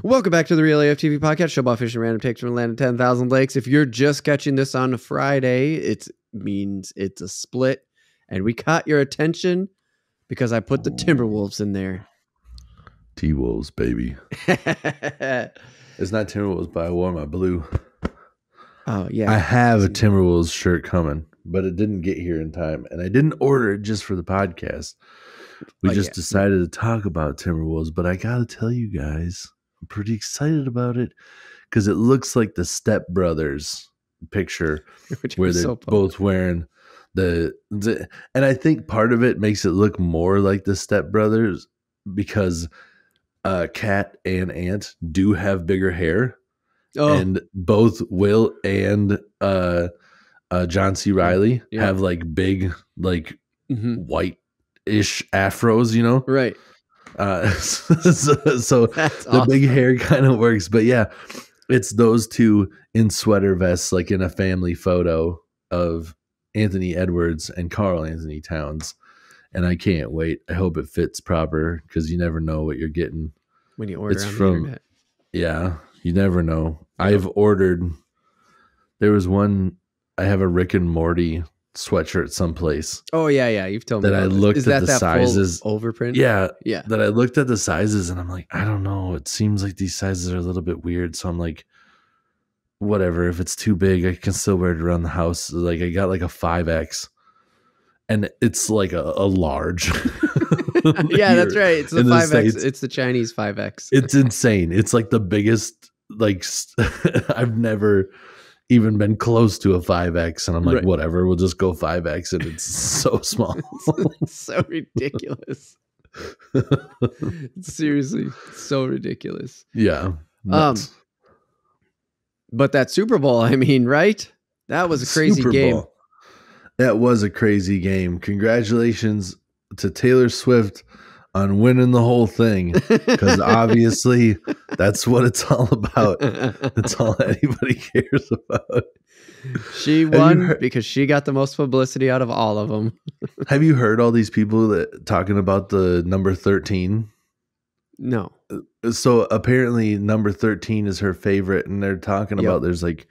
Welcome back to the Real AF TV podcast, show about fishing random takes from the land of 10,000 lakes. If you're just catching this on a Friday, it means it's a split. And we caught your attention because I put the Timberwolves in there. T-Wolves, baby. It's not Timberwolves, but I wore my blue. Oh, yeah. I have a Timberwolves shirt coming, but it didn't get here in time. And I didn't order it just for the podcast. We just decided to talk about Timberwolves, but I got to tell you guys, I'm pretty excited about it because it looks like the Step Brothers picture where they're both wearing the and I think part of it makes it look more like the Step Brothers because Kat and Ant do have bigger hair. Oh. And both Will and John C. Reilly have like big, like white-ish afros, you know? Right. So the big hair kind of works. But yeah, it's those two in sweater vests, like in a family photo of Anthony Edwards and Karl Anthony Towns. And I can't wait. I hope it fits proper because you never know what you're getting. When you order on the internet. Yeah, you never know. I've ordered, there was one, I have a Rick and Morty sweatshirt someplace. Oh, yeah. You've told me that. I looked at the sizes. Full overprint? Yeah. That I looked at the sizes and I'm like, I don't know. It seems like these sizes are a little bit weird. So I'm like, whatever. If it's too big, I can still wear it around the house. Like I got like a 5X and it's like a large. Yeah, that's right. It's the 5X. It's the Chinese 5X. It's insane. It's like the biggest, like I've never even been close to a 5X. And I'm like, whatever, we'll just go 5X. And it's so small. It's so ridiculous. Seriously, so ridiculous. Yeah. Nuts. But that Super Bowl, I mean, right? That was a crazy game. That was a crazy game. Congratulations to Taylor Swift on winning the whole thing, because obviously that's what it's all about. That's all anybody cares about. She won because she got the most publicity out of all of them. Have you heard all these people that talking about the number 13? No. So apparently number 13 is her favorite, and they're talking about there's like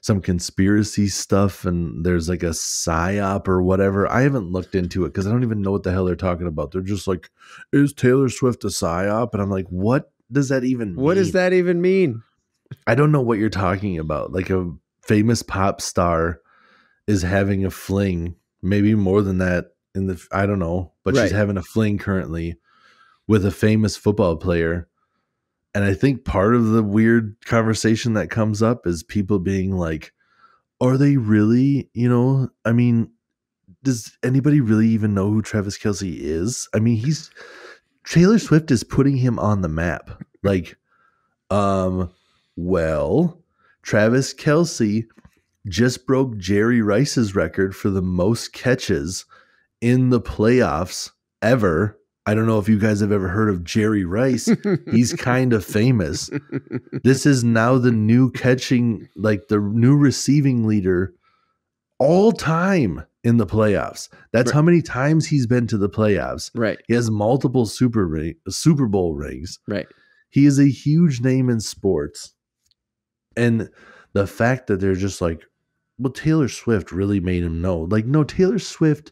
some conspiracy stuff and there's like a psyop or whatever. I haven't looked into it because I don't even know what the hell they're talking about. They're just like, is Taylor Swift a psyop? And I'm like, what does that even mean? What does that even mean? I don't know what you're talking about. Like a famous pop star is having a fling, maybe more than that I don't know, but she's having a fling currently with a famous football player. And I think part of the weird conversation that comes up is people being like, are they really, I mean, does anybody really even know who Travis Kelce is? I mean, Taylor Swift is putting him on the map. Like, well, Travis Kelce just broke Jerry Rice's record for the most catches in the playoffs ever. I don't know if you guys have ever heard of Jerry Rice. He's kind of famous. This is now the new the new receiving leader all time in the playoffs. That's how many times he's been to the playoffs. Right. He has multiple Super Bowl rings. Right. He is a huge name in sports. And the fact that they're just like, well, Taylor Swift really made him know. Like, no, Taylor Swift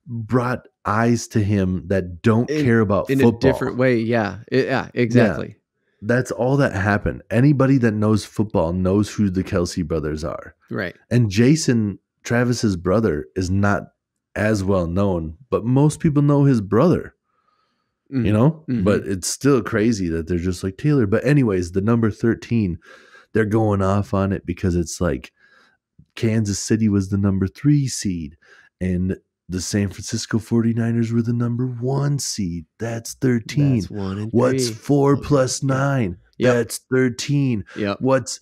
brought eyes to him that don't care about football in a different way. Yeah. Yeah, exactly. Yeah, that's all that happened. Anybody that knows football knows who the Kelce brothers are. Right. And Jason, Travis's brother, is not as well known, but most people know his brother, but it's still crazy that they're just like Taylor. But anyways, the number 13, they're going off on it because it's like Kansas City was the number 3 seed and the San Francisco 49ers were the number 1 seed. That's 13. That's 1 and 3. What's 4 plus 9? Yep. That's 13. Yep. What's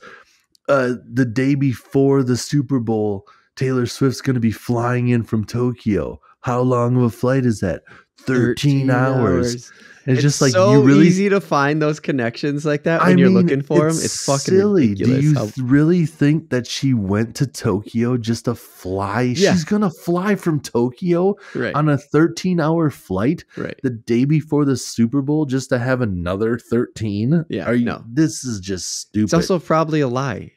the day before the Super Bowl, Taylor Swift's going to be flying in from Tokyo. How long of a flight is that? 13 hours. It's just like, so you really easy to find those connections like that when you're looking for them. It's fucking silly. ridiculous. Do you really think that she went to Tokyo just to fly? Yeah. She's gonna fly from Tokyo on a 13-hour flight the day before the Super Bowl just to have another 13? Yeah, this is just stupid. It's also probably a lie.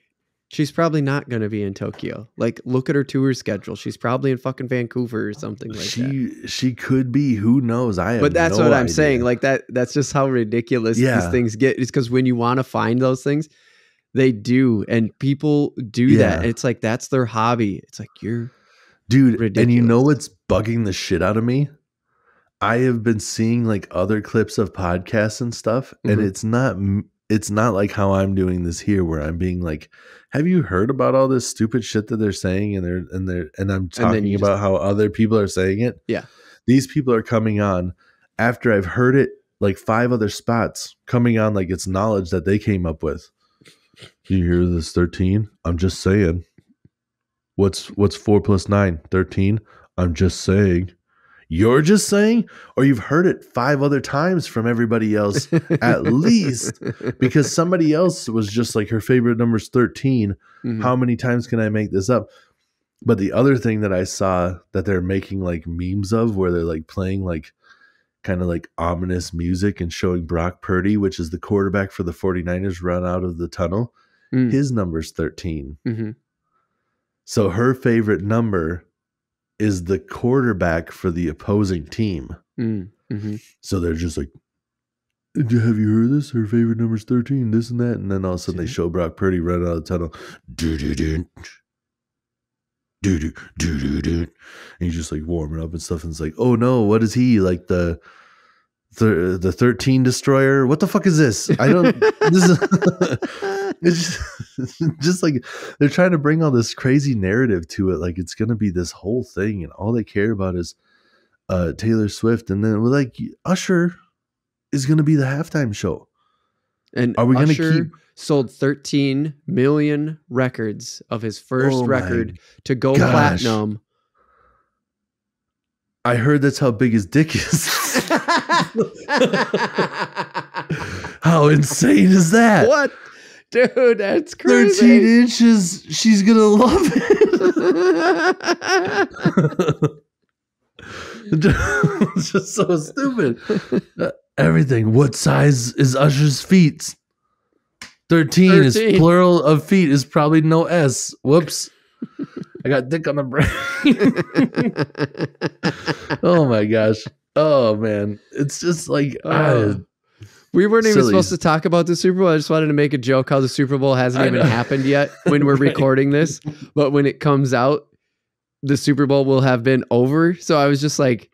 She's probably not going to be in Tokyo. Like, look at her tour schedule. She's probably in fucking Vancouver or something like that. She could be. Who knows? But that's what I'm saying. Like, that's just how ridiculous these things get. It's because when you want to find those things, they do. And people do that. And it's like, that's their hobby. It's like, you're ridiculous. And you know what's bugging the shit out of me? I have been seeing like other clips of podcasts and stuff. And it's not like how I'm doing this here, where I'm being like, have you heard about all this stupid shit that they're saying? And I'm talking about how other people are saying it. Yeah. These people are coming on after I've heard it like 5 other spots, coming on like it's knowledge that they came up with. Do you hear this 13? I'm just saying. What's 4 plus 9? 13? I'm just saying. You're just saying, or you've heard it 5 other times from everybody else, at least, because somebody else was just like, her favorite number is 13. Mm-hmm. How many times can I make this up? But the other thing that I saw that they're making like memes of, where they're like playing like kind of like ominous music and showing Brock Purdy, which is the quarterback for the 49ers, run out of the tunnel. His number's 13. Mm-hmm. So her favorite number is the quarterback for the opposing team. Mm-hmm. So they're just like, have you heard this? Her favorite number is 13, this and that. And then all of a sudden they show Brock Purdy running out of the tunnel. Do-do-do. Do-do-do-do-do. And he's just like warming up and stuff. And it's like, oh no, what is he? Like the 13 destroyer? What the fuck is this? I don't, this is, it's just like they're trying to bring all this crazy narrative to it. Like it's going to be this whole thing, and all they care about is Taylor Swift. And then we're like, Usher is going to be the halftime show. And are we going to sold 13 million records of his first record to go platinum. I heard that's how big his dick is. How insane is that? What? Dude, that's crazy. 13 inches. She's going to love it. It's just so stupid. Everything. What size is Usher's feet? 13 is plural of feet, is probably no S. Whoops. I got dick on the brain. Oh my gosh. Oh man. It's just like we weren't even supposed to talk about the Super Bowl. I just wanted to make a joke how the Super Bowl hasn't even happened yet when we're recording this. But when it comes out, the Super Bowl will have been over. So I was just like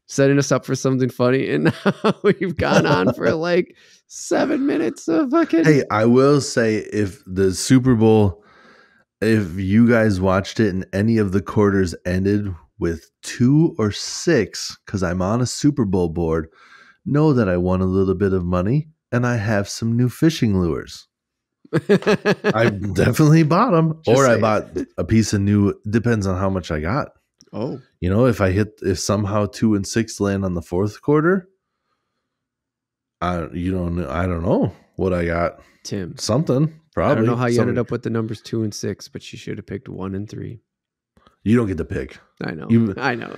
setting us up for something funny. And now we've gone on for like 7 minutes of fucking. Hey, I will say, if the Super Bowl, if you guys watched it and any of the quarters ended with 2 or 6, because I'm on a Super Bowl board, know that I won a little bit of money and I have some new fishing lures. I definitely bought them. I bought a piece of new, depends on how much I got. Oh, you know, if somehow 2 and 6 land on the fourth quarter, I don't know what I got. Tim, something probably. I don't know how you ended up with the numbers 2 and 6, but you should have picked 1 and 3. You don't get to pick. I know. I know.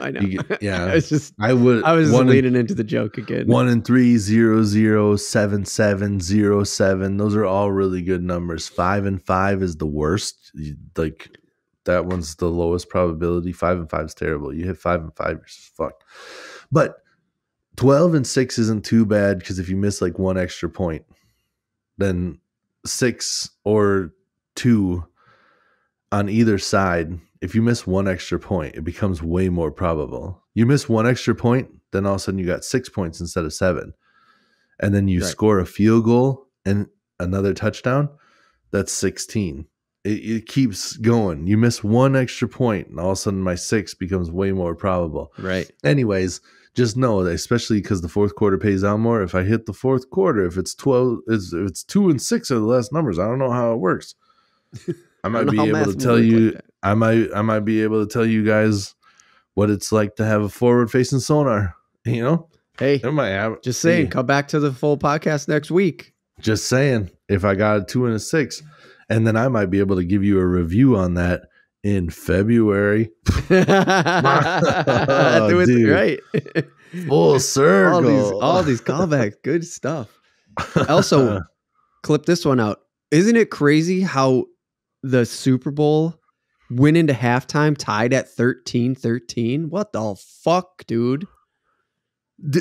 Yeah. It's just, I was leading into the joke again. 1 and 3, 0, 0, 7, 7, 0, 7. Those are all really good numbers. 5 and 5 is the worst. Like, that one's the lowest probability. 5 and 5 is terrible. You hit 5 and 5, you're fucked. But 12 and 6 isn't too bad, because if you miss like 1 extra point, then 6 or 2 on either side, if you miss 1 extra point, it becomes way more probable. You miss 1 extra point, then all of a sudden you got 6 points instead of 7. And then you score a field goal and another touchdown, that's 16. It keeps going. You miss 1 extra point, and all of a sudden my 6 becomes way more probable. Right. Anyways, just know that, especially because the fourth quarter pays out more. If I hit the fourth quarter, if it's 12, if it's 2 and 6 are the last numbers. I don't know how it works. I might be able to tell you. I might be able to tell you guys what it's like to have a forward-facing sonar. You know, Hey, it might have, just saying, come back to the full podcast next week. Just saying, if I got a 2 and a 6, and then I might be able to give you a review on that in February. Do it dude. right. Full circle. All these callbacks. Good stuff. Also, clip this one out. Isn't it crazy how the Super Bowl went into halftime tied at 13-13? What the fuck, dude?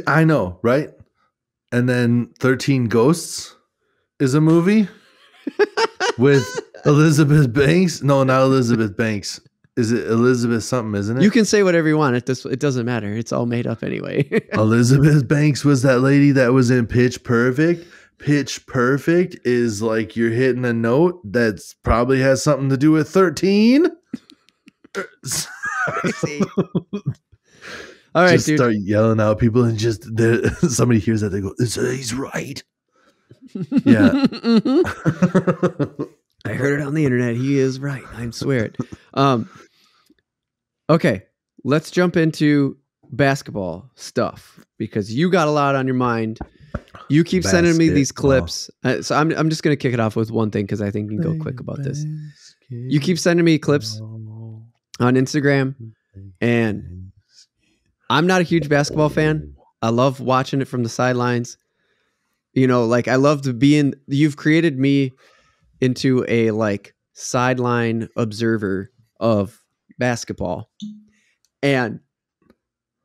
I know, right? And then 13 Ghosts is a movie with Elizabeth Banks. No, not Elizabeth Banks. Is it Elizabeth something, isn't it? You can say whatever you want. It doesn't matter. It's all made up anyway. Elizabeth Banks was that lady that was in Pitch Perfect. Pitch Perfect is like you're hitting a note that probably has something to do with 13. All right, just dude. Start yelling out people and just somebody hears that, they go, he's right. Yeah. I heard it on the internet. He is right. I swear it. Okay, let's jump into basketball stuff because you got a lot on your mind. You keep sending me these clips. So I'm just going to kick it off with one thing because I think you can go quick about this. You keep sending me clips on Instagram, and I'm not a huge basketball fan. I love watching it from the sidelines. You know, like I love to be in. You've created me into a like sideline observer of basketball, and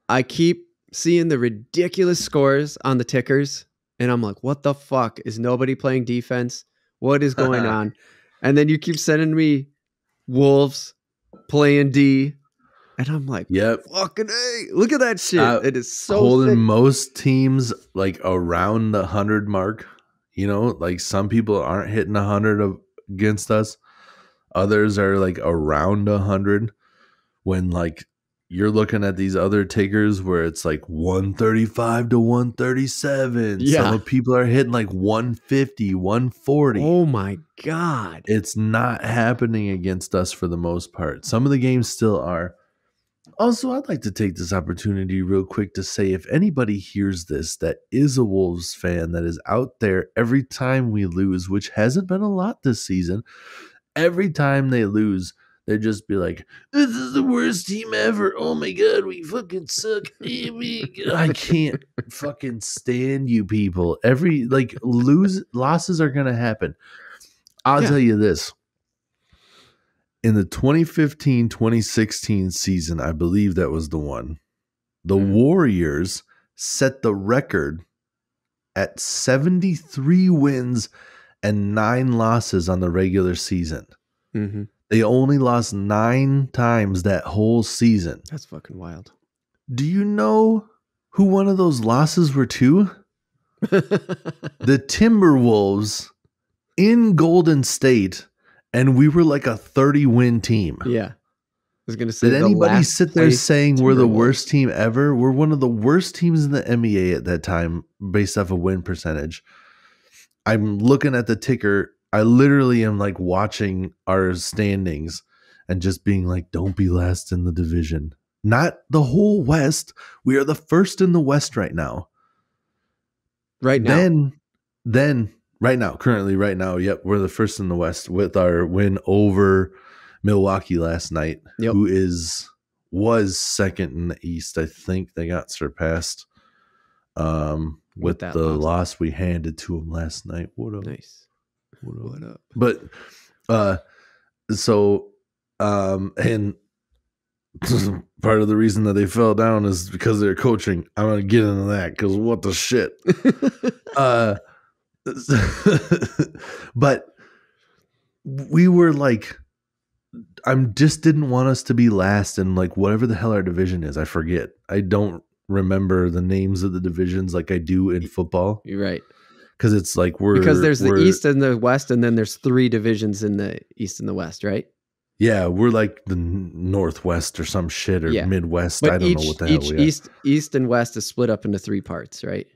I keep seeing the ridiculous scores on the tickers, and I'm like, what the fuck? Is nobody playing defense? What is going on? And then you keep sending me Wolves playing D. And I'm like, yep. Fucking A, look at that shit. It is so holding thick. Most teams like around the 100 mark. You know, like some people aren't hitting 100 against us. Others are like around 100. When like you're looking at these other takers where it's like 135 to 137. Yeah. Some people are hitting like 150, 140. Oh my God. It's not happening against us for the most part. Some of the games still are. Also, I'd like to take this opportunity real quick to say if anybody hears this that is a Wolves fan that is out there every time we lose, which hasn't been a lot this season, every time they lose, they just be like, this is the worst team ever. Oh my God, we fucking suck. I can't fucking stand you people. Losses are going to happen. I'll tell you this. In the 2015-2016 season, I believe that was the one, the Warriors set the record at 73 wins and 9 losses on the regular season. Mm-hmm. They only lost 9 times that whole season. That's fucking wild. Do you know who one of those losses were to? The Timberwolves in Golden State. And we were like a 30-win team. Yeah. I was going to say, did anybody sit there saying we're the worst team ever? We're one of the worst teams in the NBA at that time based off of win percentage. I'm looking at the ticker. I literally am like watching our standings and just being like, don't be last in the division. Not the whole West. We are the first in the West right now. Right now. Then right now, yep, we're the first in the West with our win over Milwaukee last night, who was second in the East. I think they got surpassed with the loss we handed to them last night. What up? Nice. What up? But and part of the reason that they fell down is because of their coaching. I'm gonna get into that because what the shit. But we were like, I just didn't want us to be last in like whatever the hell our division is. I forget. I don't remember the names of the divisions like I do in football. You're right. Because it's like because there's the East and the West, and then there's 3 divisions in the East and the West, right? Yeah, we're like the Northwest or some shit or Midwest. But I don't know what the hell we are. East and West is split up into 3 parts, right?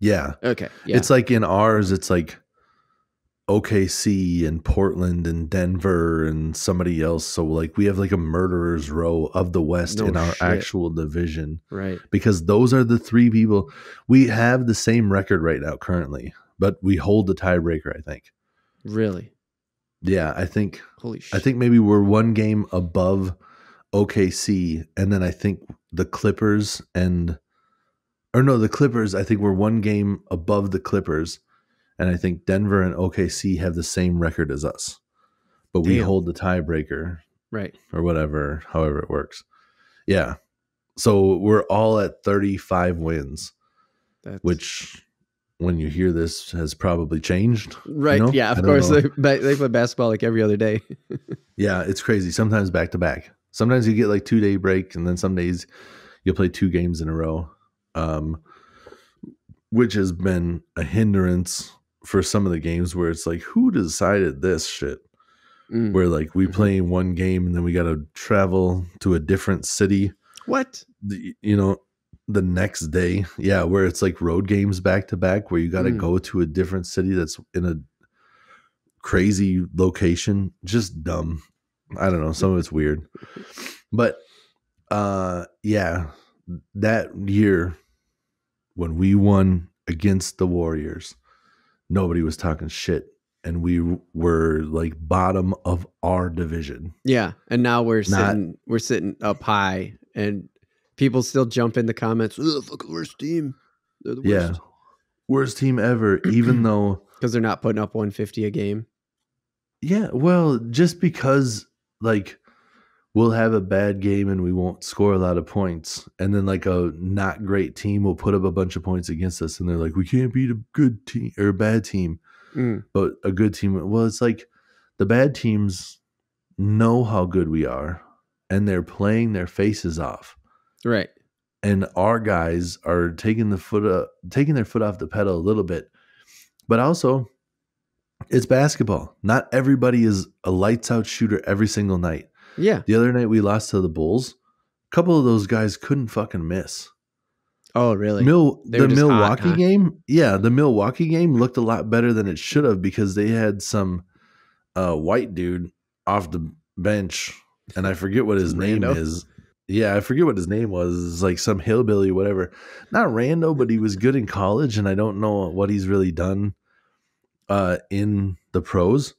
Yeah. Okay. Yeah. It's like in ours, it's like OKC and Portland and Denver and somebody else. So like we have like a murderer's row of the West in our actual division. Right. Because those are the three people. We have the same record right now currently, but we hold the tiebreaker, I think. Really? Yeah, I think. Holy shit. I think maybe we're one game above OKC, and then I think the Clippers the Clippers, I think we're one game above the Clippers. And I think Denver and OKC have the same record as us, but we hold the tiebreaker, right? Or whatever, however it works. Yeah. So we're all at 35 wins, which when you hear this has probably changed. Right. You know? Yeah, of course. They play basketball like every other day. Yeah, it's crazy. Sometimes back to back. Sometimes you get like 2-day break, and then some days you'll play 2 games in a row, which has been a hindrance for some of the games where it's like, who decided this shit? Where like we play one game and then we got to travel to a different city. What? The next day. Yeah. Where it's like road games back to back where you got to go to a different city that's in a crazy location. Just dumb. I don't know. Some of it's weird. But yeah, that year when we won against the Warriors, nobody was talking shit, and we were like bottom of our division. Yeah, and now we're sitting up high, and people still jump in the comments. Oh, fuck, the worst team. They're the worst. Yeah, worst team ever. Even though because they're not putting up 150 a game. Yeah, well, just because like we'll have a bad game and we won't score a lot of points, and then like a not great team will put up a bunch of points against us, and they're like, we can't beat a good team or a bad team, but a good team. Well, it's like the bad teams know how good we are, and they're playing their faces off, right? And our guys are taking their foot off the pedal a little bit, but also it's basketball. Not everybody is a lights out shooter every single night. Yeah. The other night we lost to the Bulls. A couple of those guys couldn't fucking miss. Oh, really? The Milwaukee game? Yeah, the Milwaukee game looked a lot better than it should have because they had some white dude off the bench, and I forget what his name is. Yeah, I forget what his name was. It's like some hillbilly, whatever. Not rando, but he was good in college, and I don't know what he's really done in the pros.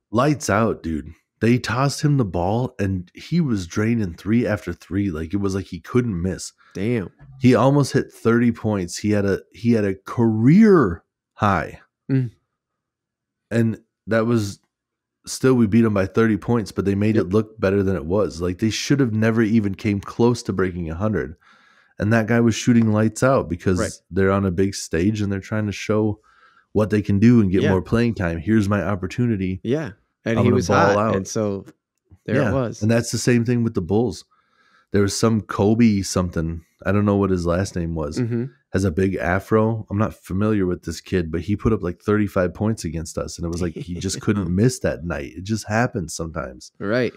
Lights out, dude. They tossed him the ball, and he was draining 3 after 3. Like it was like he couldn't miss. Damn. He almost hit 30 points. He had a career high, and that was still we beat him by 30 points. But they made it look better than it was. Like they should have never even came close to breaking 100. And that guy was shooting lights out because they're on a big stage and they're trying to show what they can do and get more playing time. Here's my opportunity. Yeah. And he was hot, out. And so there it was. And that's the same thing with the Bulls. There was some Kobe something. I don't know what his last name was. Has a big afro. I'm not familiar with this kid, but he put up like 35 points against us. And it was like he just couldn't miss that night. It just happens sometimes. Right.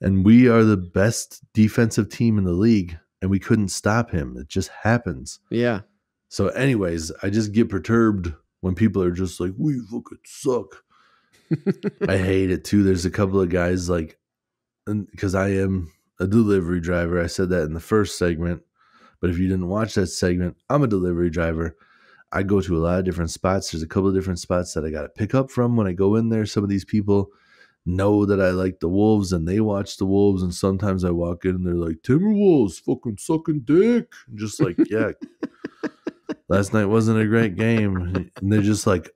And we are the best defensive team in the league, and we couldn't stop him. It just happens. Yeah. So anyways, I just get perturbed when people are just like, we fucking suck. I hate it too. There's a couple of guys like, because I am a delivery driver. I said that in the first segment, but if you didn't watch that segment, I'm a delivery driver. I go to a lot of different spots. There's a couple of different spots that I got to pick up from when I go in there. Some of these people know that I like the Wolves and they watch the Wolves. And sometimes I walk in and they're like, Timberwolves fucking sucking dick. And just like, yeah, last night wasn't a great game. And they're just like,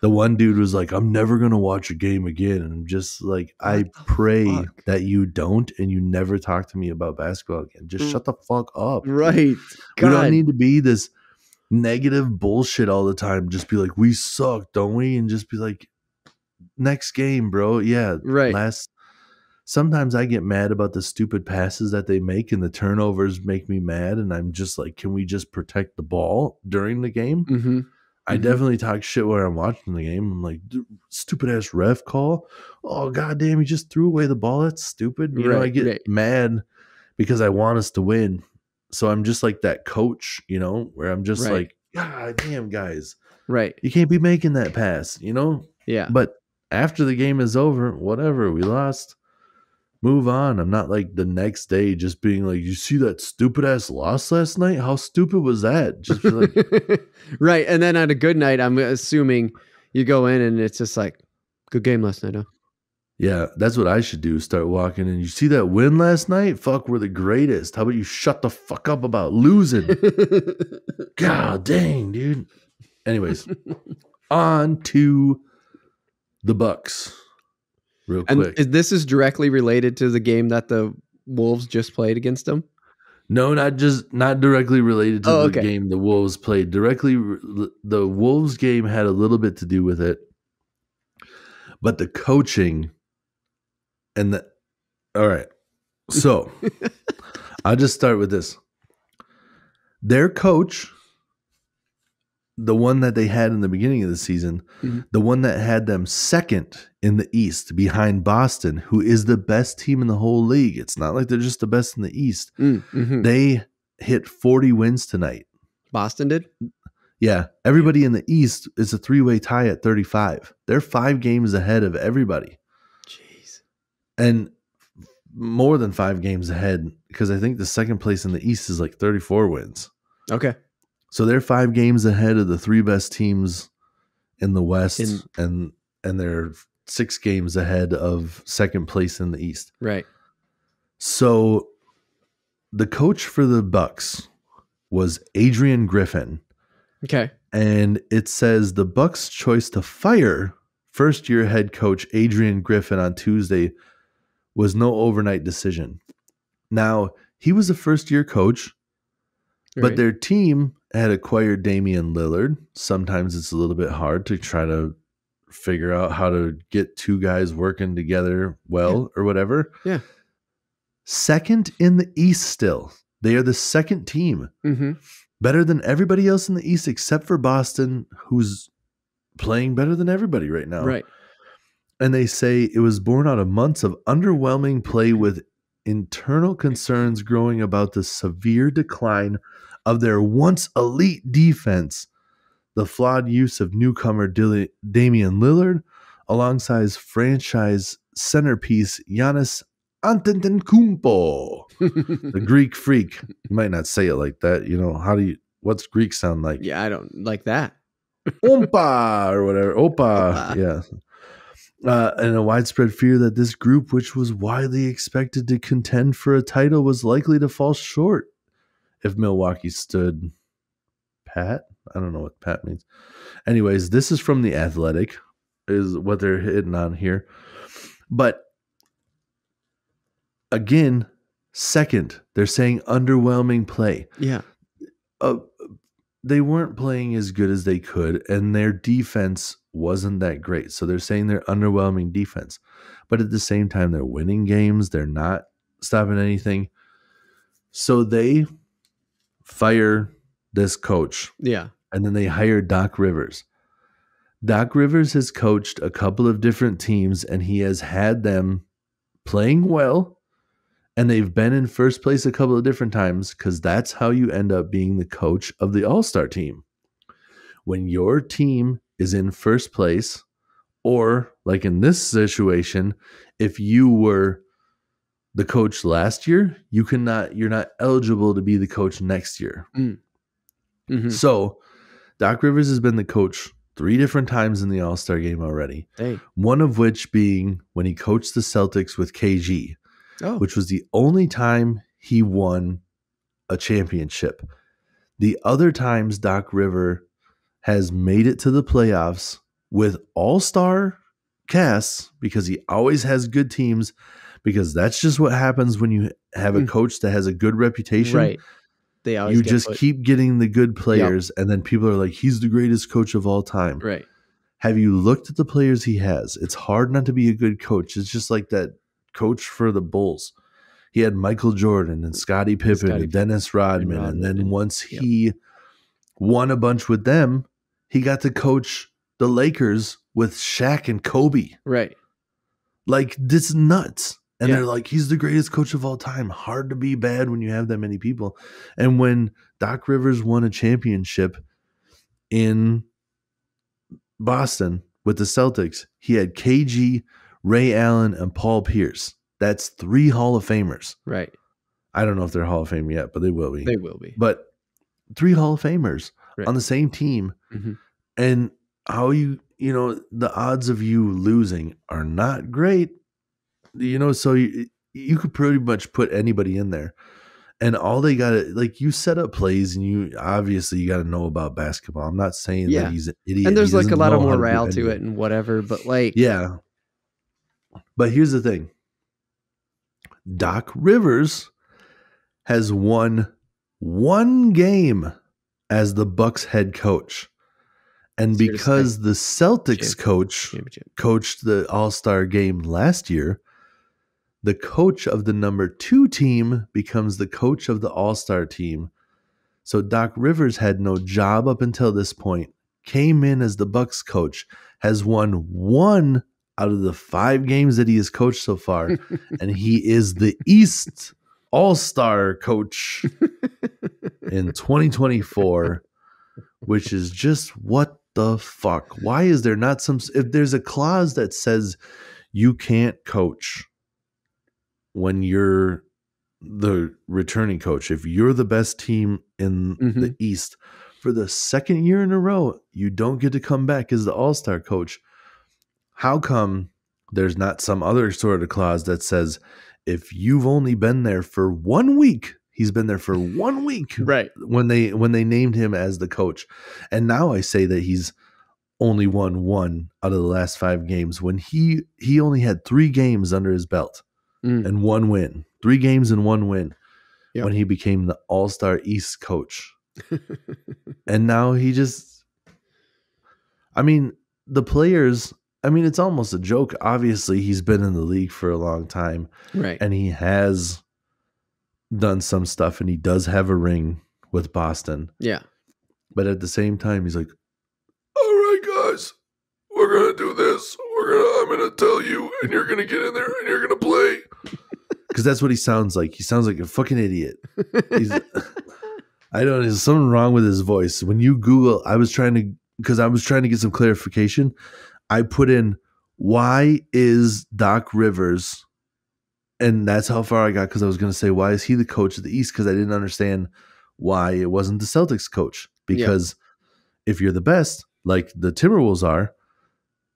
the one dude was like, I'm never going to watch a game again. And I'm just like, I pray that you don't and you never talk to me about basketball again. Just shut the fuck up. Right. God. We don't need to be this negative bullshit all the time. Just be like, we suck, don't we? And just be like, next game, bro. Yeah. Right. Sometimes I get mad about the stupid passes that they make and the turnovers make me mad. And I'm just like, can we just protect the ball during the game? I definitely talk shit when I'm watching the game. I'm like, stupid ass ref call. Oh, goddamn, he just threw away the ball. That's stupid. You know, I get mad because I want us to win. So I'm just like that coach, you know, where I'm just like, God damn, guys. Right. You can't be making that pass, you know? Yeah. But after the game is over, whatever, we lost. Move on. I'm not like the next day just being like, you see that stupid ass loss last night? How stupid was that? Just be like, right. And then on a good night, I'm assuming you go in and it's just like, good game last night, huh? yeah, that's what I should do. Start walking and you see that win last night? Fuck, we're the greatest. How about you shut the fuck up about losing? God dang, dude. Anyways, on to the Bucks. Real quick. And this is directly related to the game that the Wolves just played against them? No, not directly related to Oh, the okay. game the Wolves played. The Wolves game had a little bit to do with it, but the coaching and the all right. So I'll just start with this. Their coach, the one that they had in the beginning of the season, the one that had them second in the East behind Boston, who is the best team in the whole league. It's not like they're just the best in the East. They hit 40 wins tonight. Boston did? Yeah. Everybody in the East is a 3-way tie at 35. They're 5 games ahead of everybody. Jeez. And more than 5 games ahead, because I think the second place in the East is like 34 wins. Okay. So they're 5 games ahead of the 3 best teams in the West, and they're 6 games ahead of second place in the East. Right. So the coach for the Bucks was Adrian Griffin. Okay. And it says the Bucks' choice to fire first-year head coach Adrian Griffin on Tuesday was no overnight decision. Now, he was a first-year coach, but their team had acquired Damian Lillard. Sometimes it's a little bit hard to try to figure out how to get 2 guys working together well or whatever. Yeah. Second in the East still. They are the second team. Better than everybody else in the East except for Boston, who's playing better than everybody right now. Right. And they say it was born out of months of underwhelming play with internal concerns growing about the severe decline of their once elite defense, the flawed use of newcomer Damian Lillard, alongside franchise centerpiece Giannis Antetokounmpo, the Greek freak. You might not say it like that. You know, what's Greek sound like? Yeah, I don't like that. Ompa or whatever. Opa. Yeah. And a widespread fear that this group, which was widely expected to contend for a title, was likely to fall short if Milwaukee stood pat. I don't know what pat means. Anyways, this is from The Athletic, is what they're hitting on here. But again, second, they're saying underwhelming play. Yeah. They weren't playing as good as they could, and their defense wasn't that great. So they're saying they're underwhelming defense. But at the same time, they're winning games. They're not stopping anything. So they fire this coach. Yeah. And then they hire Doc Rivers. Doc Rivers has coached a couple of different teams, and he has had them playing well. And they've been in first place a couple of different times, because that's how you end up being the coach of the All-Star team. When your team is in first place, or like in this situation, if you were the coach last year, you're not eligible to be the coach next year. So Doc Rivers has been the coach 3 different times in the All-Star game already. Dang. One of which being when he coached the Celtics with KG. Which was the only time he won a championship. The other times Doc River has made it to the playoffs with all-star casts, because he always has good teams, because that's just what happens when you have a coach that has a good reputation. Right. They always keep getting the good players, and then people are like, he's the greatest coach of all time. Right. Have you looked at the players he has? It's hard not to be a good coach. It's just like that coach for the Bulls. He had Michael Jordan and Scottie Pippen and Dennis Rodman. And then once he won a bunch with them, he got to coach the Lakers with Shaq and Kobe. Right. Like, this is nuts. And they're like, he's the greatest coach of all time. Hard to be bad when you have that many people. And when Doc Rivers won a championship in Boston, with the Celtics, he had KG, Ray Allen, and Paul Pierce. That's 3 Hall of Famers. Right. I don't know if they're Hall of Fame yet, but they will be. They will be. But 3 Hall of Famers Right. on the same team. Mm-hmm. And how the odds of you losing are not great. So you could pretty much put anybody in there. And all they got to, like, you set up plays and you got to know about basketball. I'm not saying that he's an idiot. And there's like a lot of morale to it and whatever, but like. Yeah. But here's the thing. Doc Rivers has won 1 game as the Bucks head coach. And because the Celtics coached the All-Star game last year, the coach of the number 2 team becomes the coach of the All-Star team. So Doc Rivers had no job up until this point, came in as the Bucks coach, has won 1 out of the 5 games that he has coached so far, and he is the East All-Star coach in 2024, which is just what the fuck? Why is there not if there's a clause that says you can't coach when you're the returning coach, if you're the best team in the East for the 2nd year in a row, you don't get to come back as the All-Star coach. How come there's not some other sort of clause that says if you've only been there for 1 week, he's been there for 1 week, right? When they named him as the coach, and now I say that he's only won 1 out of the last 5 games when he only had 3 games under his belt. And 1 win, 3 games and 1 win when he became the All-Star East coach. And now he just, the players, it's almost a joke. Obviously, he's been in the league for a long time. Right. And he has done some stuff and he does have a ring with Boston. Yeah. But at the same time, he's like, all right, guys, we're going to do this. I'm going to tell you, and you're going to get in there and you're going to play. Because that's what he sounds like. He sounds like a fucking idiot. There's something wrong with his voice. When you Google, I was trying to get some clarification. I put in, why is Doc Rivers, and that's how far I got, because I was going to say, why is he the coach of the East? Because I didn't understand why it wasn't the Celtics coach. Because if you're the best, like the Timberwolves are,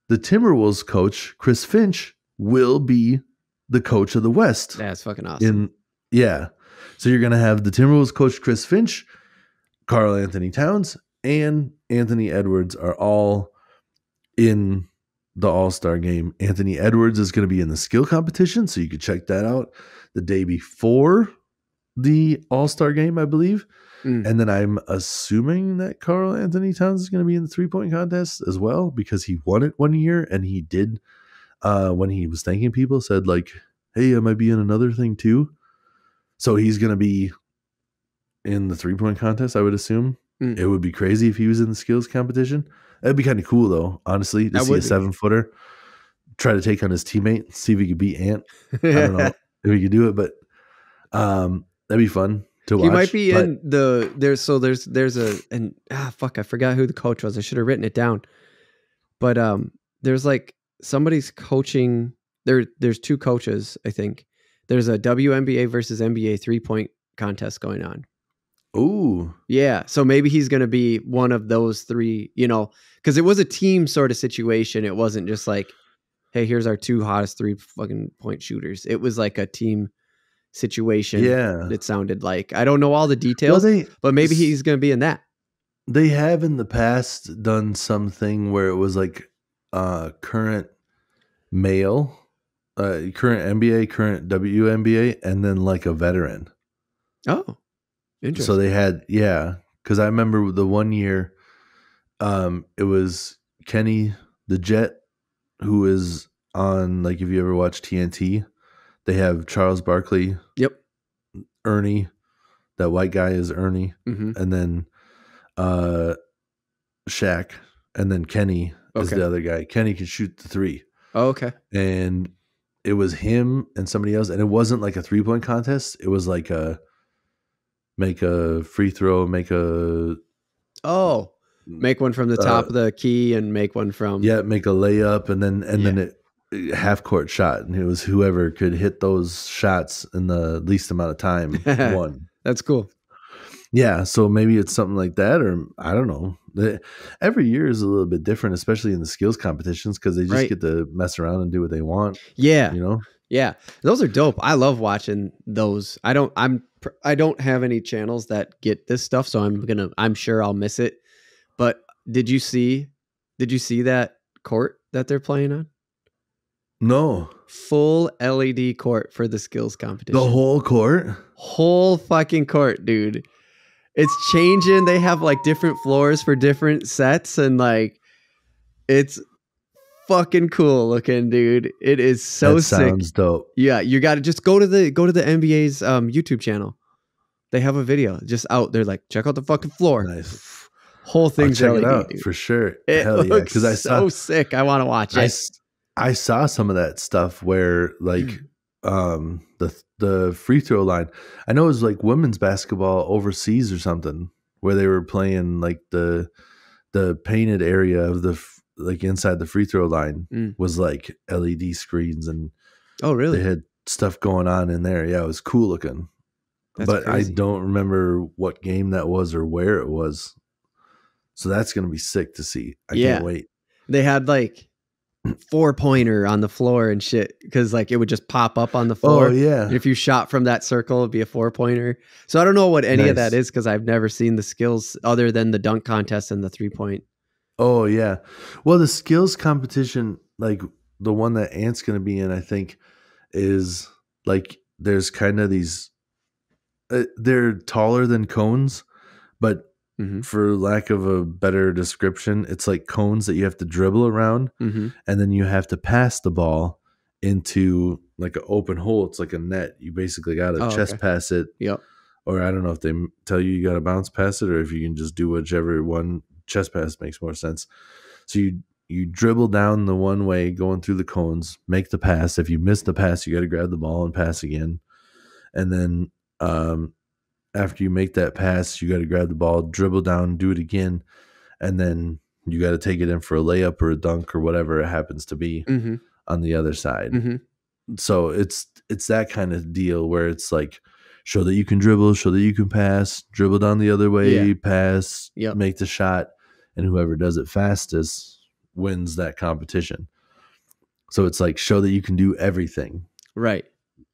the Timberwolves coach, Chris Finch, will be the coach of the West. That's fucking awesome. So you're going to have the Timberwolves coach, Chris Finch, Karl Anthony Towns, and Anthony Edwards are all in the All-Star game. Anthony Edwards is going to be in the skill competition, so you could check that out the day before the All-Star game, I believe. And then I'm assuming that Karl Anthony Towns is going to be in the 3-point contest as well, because he won it 1 year, and he did, when he was thanking people, said like, hey, I might be in another thing too. So he's going to be in the 3-point contest, I would assume. It would be crazy if he was in the skills competition. That'd be kind of cool, though, honestly, to see a 7-footer try to take on his teammate, see if he could beat Ant. I don't know if he could do it, but that'd be fun to watch. He might be in the I forgot who the coach was. I should have written it down. But there's like somebody's coaching. There's 2 coaches, I think. There's a WNBA versus NBA 3-point contest going on. Ooh. Yeah. So maybe he's going to be one of those 3, because it was a team sort of situation. It wasn't just like, hey, here's our 2 hottest 3 fucking point shooters. It was like a team situation. Yeah. It sounded like. I don't know all the details, but maybe he's going to be in that. They have in the past done something where it was like current male, current NBA, current WNBA, and then like a veteran. Oh. Interesting. So they had, because I remember the 1 year, it was Kenny the Jet, who is on, like, if you ever watch TNT, they have Charles Barkley. Yep. Ernie, that white guy is Ernie. Mm-hmm. And then Shaq, and then Kenny is the other guy. Kenny can shoot the 3. Oh, okay. And it was him and somebody else, and it wasn't like a 3-point contest. It was like make a free throw, Make one from the top of the key and make one from make a layup and then it half court shot, and it was whoever could hit those shots in the least amount of time won. That's cool. Yeah, so maybe it's something like that, or I don't know. Every year is a little bit different, especially in the skills competitions, because they just get to mess around and do what they want. Yeah, you know. Yeah, those are dope. I love watching those. I don't have any channels that get this stuff, so I'm sure I'll miss it. But did you see that court that they're playing on? No. Full LED court for the skills competition. The whole court? Whole fucking court, dude. It's changing. They have like different floors for different sets, and like it's fucking cool looking, dude. It is so that sick. Sounds dope. Yeah, you got to just go to the NBA's YouTube channel. They have a video just out there. Like, check out the fucking floor. Nice. Whole thing's check LED, it out dude. for sure. It Hell yeah, looks so sick. I want to watch it. I saw some of that stuff where like the free throw line. I know it was like women's basketball overseas or something where they were playing like the painted area of the like inside the free throw line was like LED screens, and oh really? They had stuff going on in there. Yeah, it was cool looking. But crazy. I don't remember what game that was or where it was. So that's going to be sick to see. I can't wait. They had like 4-pointer on the floor and shit, because like it would just pop up on the floor. Oh yeah. And if you shot from that circle, it'd be a 4-pointer. So I don't know what any of that is, because I've never seen the skills other than the dunk contest and the 3-point. Oh yeah. Well, the skills competition, like the one that Ant's going to be in, I think, is like there's kind of these. They're taller than cones, but for lack of a better description, it's like cones that you have to dribble around, and then you have to pass the ball into like an open hole. It's like a net. You basically got to chest pass it. Yep. Or I don't know if they tell you got to bounce pass it, or if you can just do whichever one. Chest pass makes more sense. So you dribble down the one way going through the cones, make the pass. If you miss the pass, you got to grab the ball and pass again. And then after you make that pass, you got to grab the ball, dribble down, do it again, and then you got to take it in for a layup or a dunk or whatever it happens to be on the other side. So it's that kind of deal where it's like, show that you can dribble, show that you can pass, dribble down the other way, pass, make the shot, and whoever does it fastest wins that competition. So it's like, show that you can do everything. Right.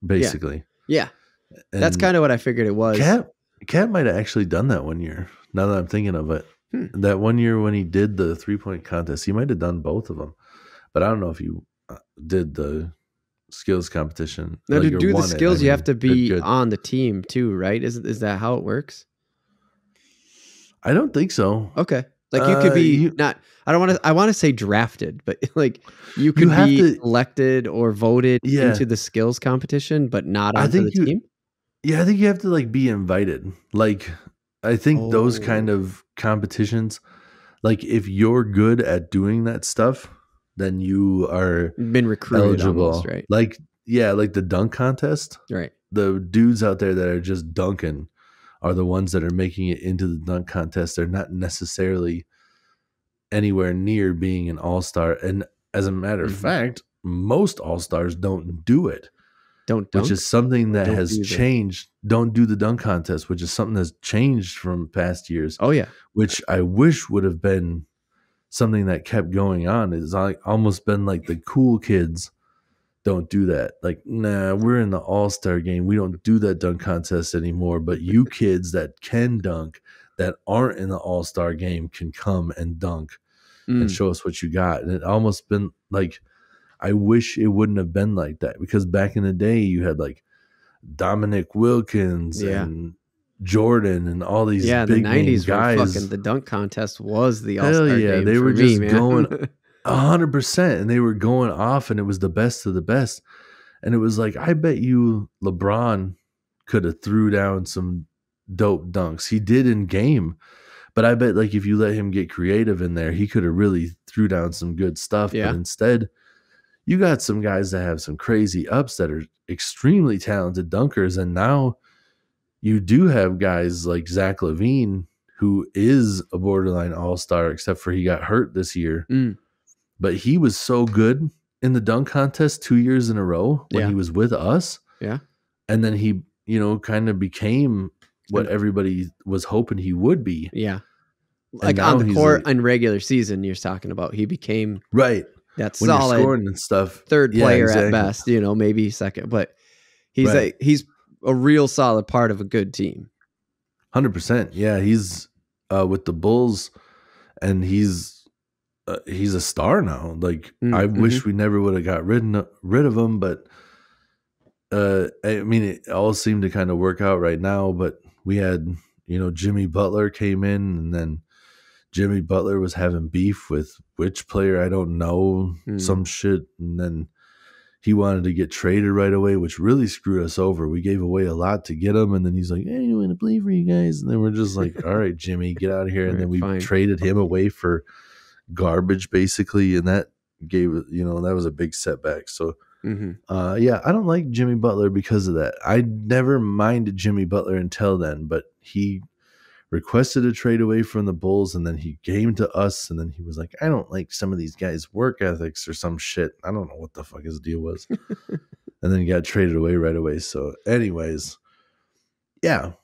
Basically. Yeah. And that's kind of what I figured it was. Cat might have actually done that one year, now that I'm thinking of it. That one year when he did the 3-point contest, he might have done both of them. But I don't know if he did the skills competition. Now, to do the skills, you have to be on the team too, right? Is that how it works? I don't think so. Okay. Like you could be I want to say drafted, but like you could be elected or voted into the skills competition, but not onto the team. Yeah, I think you have to like be invited. Like I think those kind of competitions, like if you're good at doing that stuff, then you are been recruited eligible. Almost, right? Like like the dunk contest. Right. The dudes out there that are just dunking are the ones that are making it into the dunk contest. They're not necessarily anywhere near being an all-star. And as a matter of fact, most all-stars don't do it. Don't dunk? Which is something that has changed. Don't do the dunk contest, which is something that's changed from past years. Oh yeah. Which I wish would have been something that kept going on. It's almost been like the cool kids don't do that. Like, nah, we're in the all-star game. We don't do that dunk contest anymore. But you kids that can dunk, that aren't in the all-star game, can come and dunk and show us what you got. And it almost been like, I wish it wouldn't have been like that, because back in the day you had like Dominic Wilkins and Jordan and all these big the 90s guys. Were fucking, the dunk contest was the all-star game. They for were me, just man. going 100%, and they were going off, and it was the best of the best. And it was like, I bet you LeBron could have threw down some dope dunks. He did in game, but I bet like if you let him get creative in there, he could have really threw down some good stuff. But instead, you got some guys that have some crazy ups that are extremely talented dunkers. And now you do have guys like Zach LaVine who is a borderline all-star, except for he got hurt this year. But he was so good in the dunk contest 2 years in a row when he was with us. Yeah. And then he, kind of became what everybody was hoping he would be. Yeah. Like on the court in regular season, you're talking about. He became right. That when solid you're scoring and stuff. Third player at best, maybe second. But he's a real solid part of a good team. 100%. Yeah, he's with the Bulls, and he's a star now. Like I wish we never would have got rid of him, but I mean, it all seemed to kind of work out right now. But we had, Jimmy Butler came in, and then Jimmy Butler was having beef with which player I don't know, some shit, and then he wanted to get traded right away, which really screwed us over. We gave away a lot to get him, and then he's like, "Hey, I want to play for you guys." And then we're just like, "All right, Jimmy, get out of here." And then we traded him away for garbage, basically, and that gave that was a big setback. So, yeah, I don't like Jimmy Butler because of that. I never minded Jimmy Butler until then, but he requested a trade away from the Bulls, and then he came to us, and then he was like, "I don't like some of these guys' work ethics or some shit." I don't know what the fuck his deal was. And then he got traded away right away. So anyways, yeah.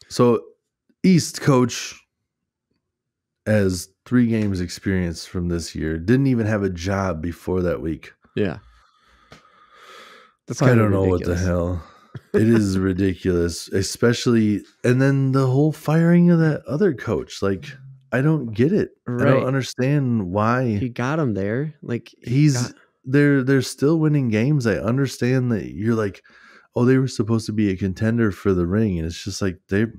So East coach has 3 games experience from this year. Didn't even have a job before that week. Yeah. That's kind of ridiculous. Know what the hell. It is ridiculous, especially, and then the whole firing of that other coach. Like, I don't get it. Right. I don't understand why he got him there. Like they're still winning games. I understand that you're like, oh, they were supposed to be a contender for the ring, and it's just like they're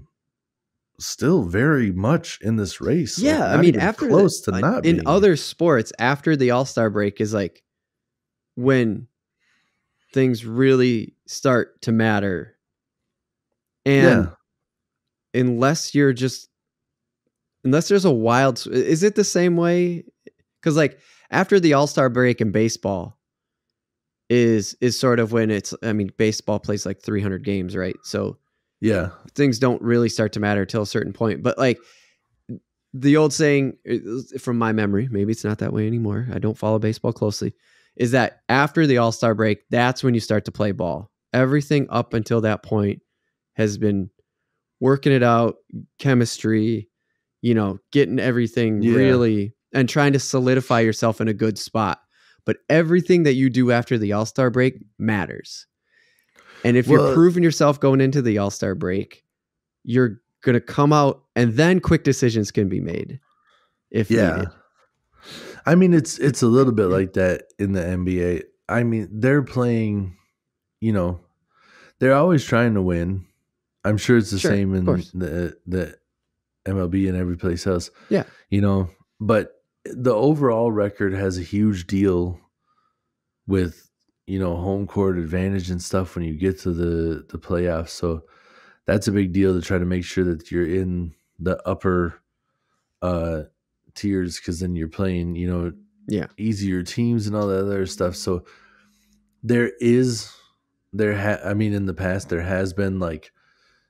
still very much in this race. Yeah, like, I mean, after close to not in being. Other sports, after the All-Star break is like when things really start to matter. And unless there's a wild, is it the same way? Because like after the All-Star break in baseball is sort of when baseball plays like 300 games, right? So yeah, things don't really start to matter till a certain point. But like the old saying from my memory, maybe it's not that way anymore. I don't follow baseball closely. Is that after the All-Star break, that's when you start to play ball. Everything up until that point has been working it out, chemistry, getting everything really, and trying to solidify yourself in a good spot. But everything that you do after the All-Star break matters. And if you're proving yourself going into the All-Star break, you're going to come out, and then quick decisions can be made if needed. I mean, it's a little bit like that in the NBA. I mean, they're playing, they're always trying to win. I'm sure it's the same in the MLB and every place else. Yeah. But the overall record has a huge deal with, home court advantage and stuff when you get to the playoffs. So that's a big deal to try to make sure that you're in the upper tiers, because then you're playing, easier teams and all that other stuff. So in the past there has been like,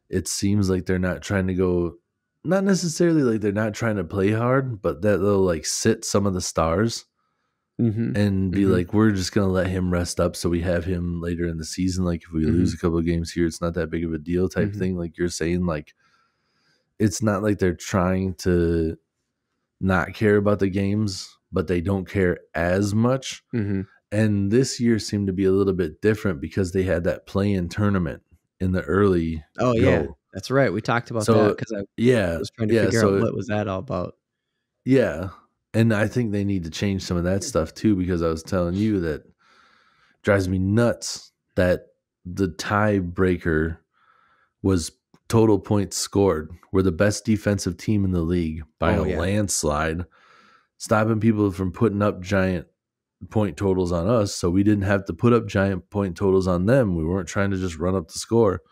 it seems like they're not trying to go, not necessarily like they're not trying to play hard, but that they'll like sit some of the stars and be like, we're just going to let him rest up. So we have him later in the season. Like if we lose a couple of games here, it's not that big of a deal type thing. Like you're saying, like, it's not like they're trying to not care about the games, but they don't care as much. And this year seemed to be a little bit different because they had that play-in tournament in the early. Yeah, that's right. We talked about that because I was trying to figure out what was that all about. Yeah, and I think they need to change some of that stuff too, because I was telling you that drives me nuts that the tiebreaker was total points scored. We're the best defensive team in the league by a landslide, stopping people from putting up giant point totals on us. So we didn't have to put up giant point totals on them. We weren't trying to just run up the score.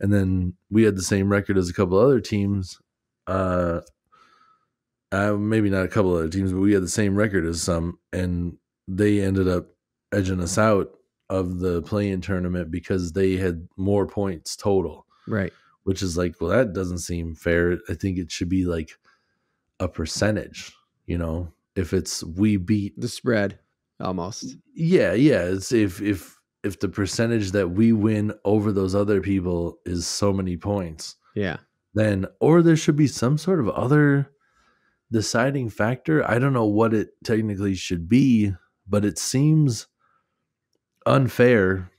And then we had the same record as a couple other teams. Maybe not a couple other teams, but we had the same record as some, and they ended up edging us out of the play-in tournament because they had more points total. Right. which is like, well, that doesn't seem fair. I think it should be like a percentage, if it's we beat the spread almost. Yeah. It's if the percentage that we win over those other people is so many points, Yeah. then, or there should be some sort of other deciding factor. I don't know what it technically should be, but it seems unfair.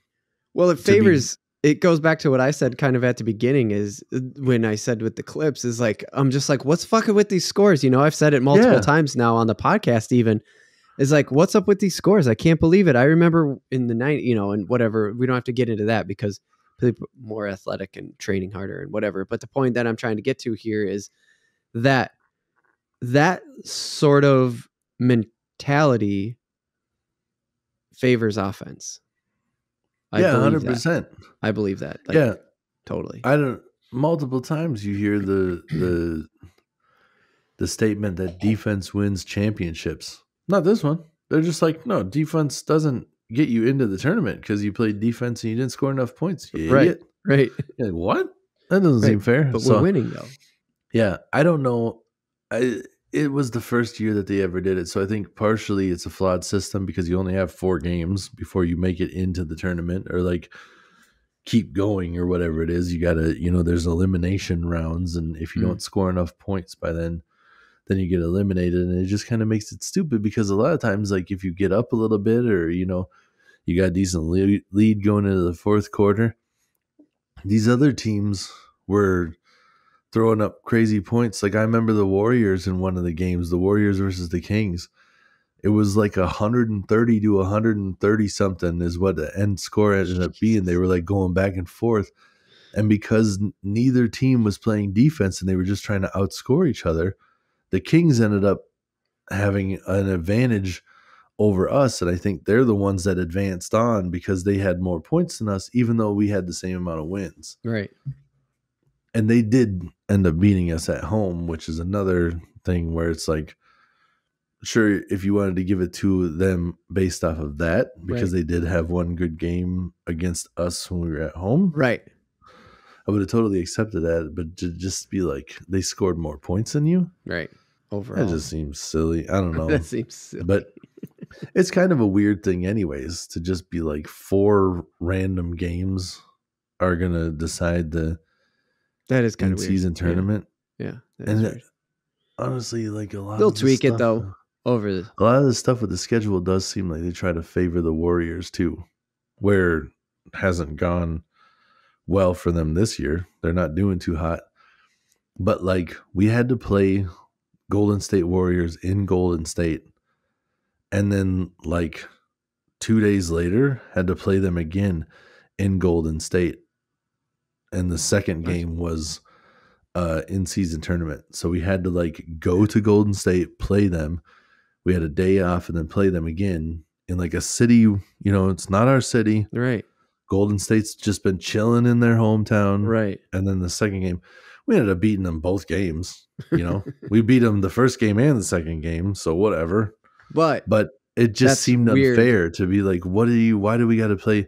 Well, it favors. It goes back to what I said kind of at the beginning is when I said with the clips is like, I'm just like, what's fucking with these scores? I've said it multiple times now on the podcast, even is like, what's up with these scores? I can't believe it. I remember in the night, and whatever, we don't have to get into that because people are more athletic and training harder and whatever. But the point that I'm trying to get to here is that sort of mentality favors offense. I 100%. I believe that. Totally. Multiple times you hear the statement that defense wins championships. Not this one. They're just like, no, defense doesn't get you into the tournament because you played defense and you didn't score enough points. Right. You're like, what? That doesn't seem fair. But we're winning though. Yeah. I don't know. It was the first year that they ever did it. So I think partially it's a flawed system because you only have 4 games before you make it into the tournament or like keep going or whatever it is. You got to, there's elimination rounds. And if you don't score enough points by then you get eliminated. And it just kind of makes it stupid because a lot of times, like if you get up a little bit or, you got a decent lead going into the fourth quarter, these other teams were throwing up crazy points. Like I remember the Warriors in one of the games, the Warriors versus the Kings. It was like 130 to 130 something is what the end score ended up being. They were like going back and forth. And because neither team was playing defense and they were just trying to outscore each other, the Kings ended up having an advantage over us. And I think they're the ones that advanced on because they had more points than us, even though we had the same amount of wins. Right. And they did end up beating us at home, which is another thing where it's like, sure, if you wanted to give it to them based off of that, because they did have one good game against us when we were at home. Right. I would have totally accepted that. But to just be like, they scored more points than you. Right. Overall. That just seems silly. I don't know. That seems silly. But it's kind of a weird thing anyways, to just be like 4 random games are going to decide that is kind of weird. Season tournament. Yeah. And honestly, like a lot they'll of tweak stuff, it though a lot of the stuff with the schedule does seem like they try to favor the Warriors too, where it hasn't gone well for them this year. They're not doing too hot. But like we had to play Golden State Warriors in Golden State. And then like 2 days later had to play them again in Golden State. And the second game was in season tournament. So we had to like go to Golden State, play them. We had a day off and then play them again in like a city, it's not our city. Right. Golden State's just been chilling in their hometown. Right. And then the second game, we ended up beating them both games. We beat them the first game and the second game. So whatever. But it just seemed unfair to be like, why do we got to play?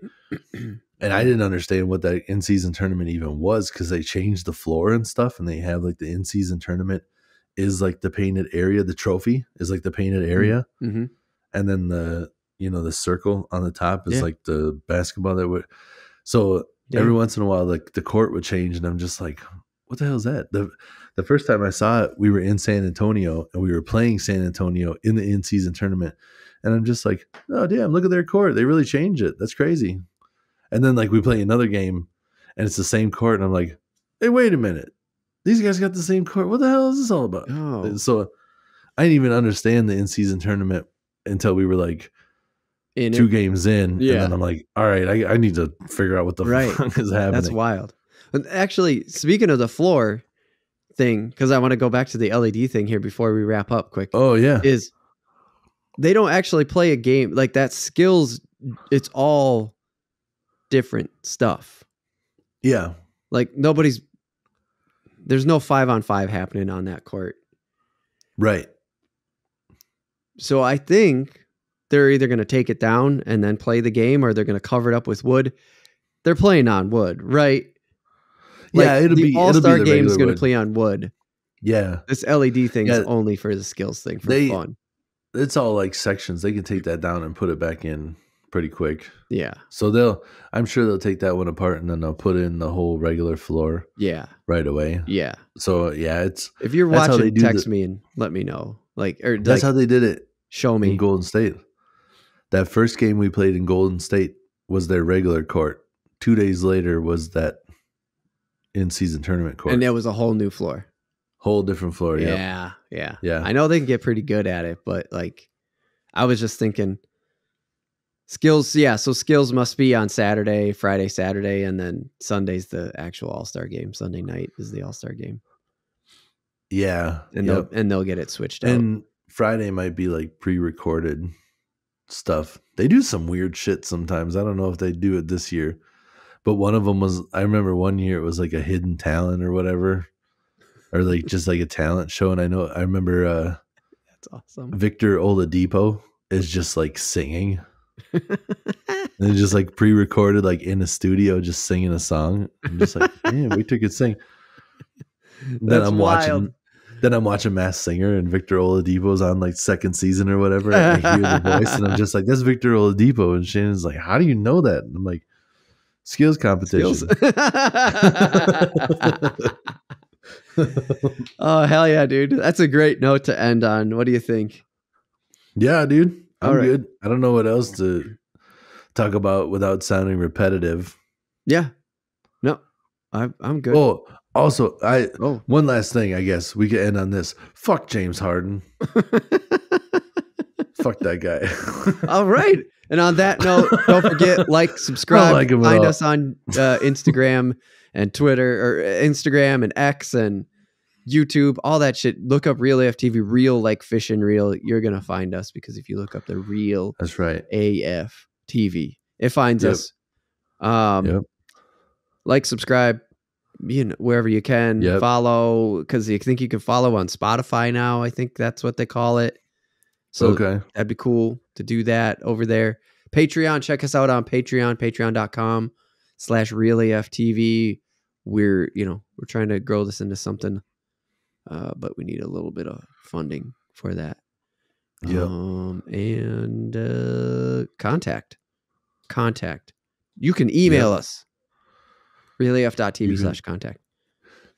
And I didn't understand what that in-season tournament even was because they changed the floor and stuff. And they have like the in-season tournament is like the painted area. The trophy is like the painted area. Mm-hmm. And then the circle on the top is like the basketball that would. So every once in a while, like the court would change. And I'm just like, what the hell is that? The first time I saw it, we were in San Antonio and we were playing San Antonio in the in-season tournament. And I'm just like, oh, damn, look at their court. They really changed it. That's crazy. And then like we play another game and it's the same court. And I'm like, hey, wait a minute. These guys got the same court. What the hell is this all about? Oh. So I didn't even understand the in-season tournament until we were like 2 games in. Yeah. And then I'm like, all right, I need to figure out what the fuck is happening. That's wild. And actually, speaking of the floor thing, because I want to go back to the LED thing here before we wrap up quick. Oh, yeah. Is they don't actually play a game like that. Skills, it's all different stuff. Yeah. Like there's no 5-on-5 happening on that court. Right. So I think they're either going to take it down and then play the game or they're going to cover it up with wood. They're playing on wood, right? Yeah, it'll be All-Star the game is regular going to wood. play on wood. Yeah, This LED thing is Yeah. only for the skills thing for fun. It's all like sections. They can take that down and put it back in pretty quick. Yeah. So I'm sure they'll take that one apart and then they'll put in the whole regular floor. Yeah. Right away. Yeah. So yeah, if you're watching, text me and let me know. That's how they did it. Show me in Golden State. That first game we played in Golden State was their regular court. 2 days later was that in-season tournament court, and it was a whole new floor. Whole different floor. Yeah. I know they can get pretty good at it, but I was just thinking skills. Yeah, so skills must be on Saturday, Friday, Saturday, and then Sunday's the actual All-Star game. Sunday night is the All-Star game. Yeah, and they'll get it switched out. And Friday might be like pre-recorded stuff. They do some weird shit sometimes. I don't know if they do it this year, but one of them was. I remember one year it was like a hidden talent or whatever. Or just like a talent show. And I remember that's awesome. Victor Oladipo is just like singing. And it's just like pre-recorded, like in a studio, just singing a song. I'm just like, man, wait till you could sing. Then I'm watching Masked Singer and Victor Oladipo's on like second season or whatever. And I hear the voice and I'm just like, that's Victor Oladipo. And Shannon's like, how do you know that? And I'm like, skills competition. Oh, hell yeah, dude. That's a great note to end on. What do you think? Yeah, dude. I'm right. good. I don't know what else to talk about without sounding repetitive. Yeah. No, I'm good. Oh, also, one last thing, I guess we could end on this. Fuck James Harden. Fuck that guy. All right. And on that note, don't forget, subscribe, find us on Instagram and Twitter, or Instagram and X and YouTube, all that shit. Look up Real AF TV, real like fish and real. You're going to find us because if you look up the Real That's right. AF TV, it finds us. Subscribe, wherever you can. Follow, because you think you can follow on Spotify now. I think that's what they call it. So that'd be cool to do that over there. Patreon, check us out on Patreon, patreon.com/RealAFTV. We're trying to grow this into something, but we need a little bit of funding for that. And contact. You can email us, realaf.tv/contact.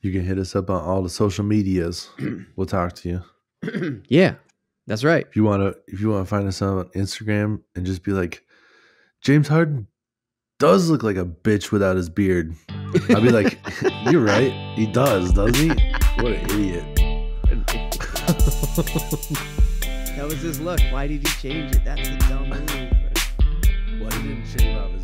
You can hit us up on all the social medias. We'll talk to you. Yeah, that's right. If you want to find us on Instagram and just be like, James Harden does look like a bitch without his beard. I'll be like, you're right. He does, doesn't he? What an idiot. That was his look. Why did he change it? That's a dumb move. Well, he didn't shave off his